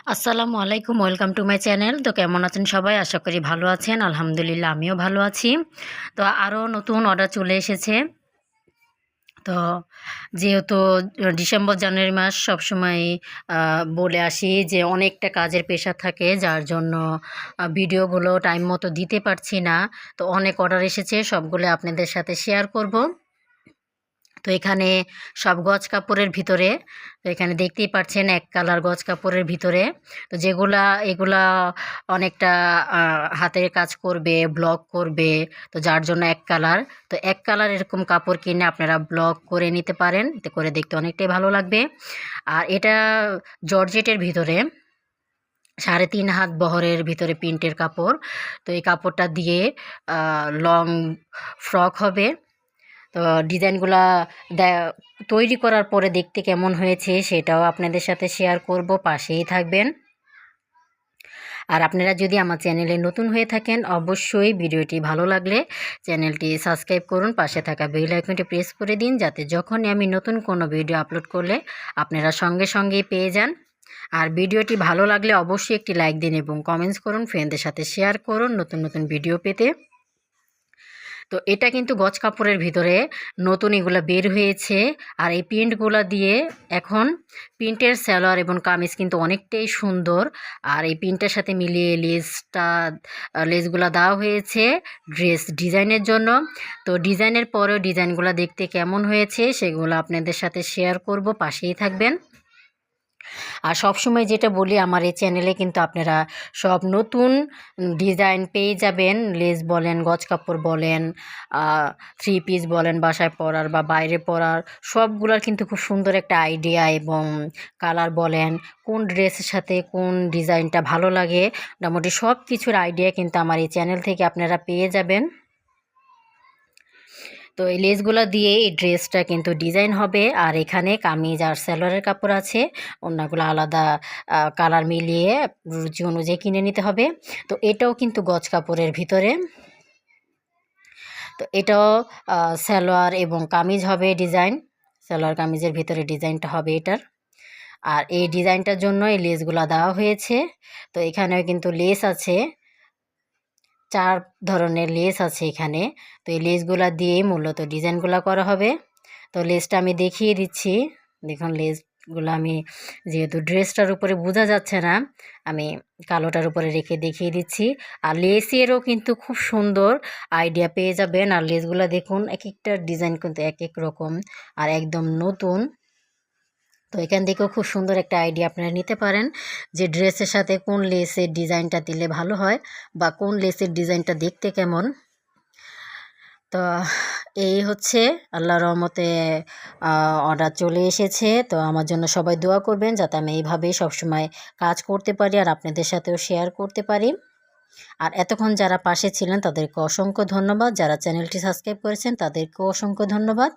আসসালামু আলাইকুম, welcome to my channel. তো কেমন আছেন সবাই? আশা করি ভালো আছেন। আলহামদুলিল্লাহ আমিও ভালো আছি। তো আরও নতুন অর্ডার চলে এসেছে। তো যেহেতু ডিসেম্বর জানুয়ারি মাস সবসময় বলে আসি যে অনেকটা কাজের প্রেশার থাকে, যার জন্য ভিডিওগুলো টাইম মতো দিতে পারছি না। তো অনেক অর্ডার এসেছে, সবগুলো আপনাদের সাথে শেয়ার করব। তো এখানে সব গজ কাপড়ের ভিতরে, তো এখানে দেখতেই পাচ্ছেন এক কালার গজ কাপড়ের ভিতরে। তো এগুলা অনেকটা হাতের কাজ করবে, ব্লক করবে। তো যার জন্য এক কালার, তো এক কালার এরকম কাপড় কিনে আপনারা ব্লক করে নিতে পারেন, এতে করে দেখতে অনেকটাই ভালো লাগবে। আর এটা জর্জেটের ভিতরে 3.5 হাত বহরের ভিতরে প্রিন্টের কাপড়। তো এই কাপড়টা দিয়ে লং ফ্রক হবে। তো ডিজাইনগুলা তৈরি করার পরে দেখতে কেমন হয়েছে সেটাও আপনাদের সাথে শেয়ার করব, পাশেই থাকবেন। আর আপনারা যদি আমার চ্যানেলে নতুন হয়ে থাকেন, অবশ্যই ভিডিওটি ভালো লাগলে চ্যানেলটি সাবস্ক্রাইব করুন, পাশে থাকা বেল আইকনটি প্রেস করে দিন, যাতে যখনই আমি নতুন কোনো ভিডিও আপলোড করলে আপনারা সঙ্গে সঙ্গেই পেয়ে যান। আর ভিডিওটি ভালো লাগলে অবশ্যই একটি লাইক দিন এবং কমেন্টস করুন, ফ্রেন্ডদের সাথে শেয়ার করুন নতুন নতুন ভিডিও পেতে। তো এটা কিন্তু গজ কাপড়ের ভিতরে নতুন এগুলো বের হয়েছে। আর এই প্রিন্টগুলো দিয়ে এখন প্রিন্টের সালোয়ার এবং কামিজ কিন্তু অনেকটাই সুন্দর। আর এই প্রিন্টের সাথে মিলিয়ে লেসগুলো দেওয়া হয়েছে ড্রেস ডিজাইনের জন্য। তো ডিজাইনের পরেও ডিজাইনগুলো দেখতে কেমন হয়েছে সেগুলো আপনাদের সাথে শেয়ার করব, পাশেই থাকবেন। আর সবসময় যেটা বলি, আমার এই চ্যানেলে কিন্তু আপনারা সব নতুন ডিজাইন পেয়ে যাবেন। লেস বলেন, গজ কাপড় বলেন, থ্রি পিস বলেন, বাসায় পরার বা বাইরে পরার, সবগুলোর কিন্তু খুব সুন্দর একটা আইডিয়া এবং কালার বলেন, কোন ড্রেসের সাথে কোন ডিজাইনটা ভালো লাগে, মোটামুটি সব কিছুর আইডিয়া কিন্তু আমার এই চ্যানেল থেকে আপনারা পেয়ে যাবেন। তো এই লেসগুলো দিয়ে এই ড্রেসটা কিন্তু ডিজাইন হবে। আর এখানে কামিজ আর সালোয়ারের কাপড় আছে, অন্যগুলো আলাদা কালার মিলিয়ে রুচি অনুযায়ী কিনে নিতে হবে। তো এটাও কিন্তু গজ কাপড়ের ভিতরে। তো এটাও সালোয়ার এবং কামিজ হবে ডিজাইন, সালোয়ার কামিজের ভিতরে ডিজাইনটা হবে এটার। আর এই ডিজাইনটার জন্য এই লেসগুলো দেওয়া হয়েছে। তো এখানেও কিন্তু লেস আছে, 4 ধরনের লেস আছে এখানে। তো এই লেসগুলা দিয়েই মূলত ডিজাইনগুলা করা হবে। তো লেসটা আমি দেখিয়ে দিচ্ছি। দেখুন লেসগুলো আমি, যেহেতু ড্রেসটার উপরে বোঝা যাচ্ছে না, আমি কালোটার উপরে রেখে দেখিয়ে দিচ্ছি। আর লেসেরও কিন্তু খুব সুন্দর আইডিয়া পেয়ে যাবেন। আর লেসগুলো দেখুন, এক একটা ডিজাইন কিন্তু এক এক রকম আর একদম নতুন। তো এখান থেকেও খুব সুন্দর একটা আইডিয়া আপনারা নিতে পারেন যে ড্রেসের সাথে কোন লেসের ডিজাইনটা দিলে ভালো হয় বা কোন লেসের ডিজাইনটা দেখতে কেমন। তো এই হচ্ছে, আল্লাহর রহমতে অর্ডার চলে এসেছে। তো আমার জন্য সবাই দোয়া করবেন যাতে আমি এইভাবেই সবসময় কাজ করতে পারি আর আপনাদের সাথেও শেয়ার করতে পারি। আর এতক্ষণ যারা পাশে ছিলেন তাদেরকে অসংখ্য ধন্যবাদ, যারা চ্যানেলটি সাবস্ক্রাইব করেছেন তাদেরকেও অসংখ্য ধন্যবাদ।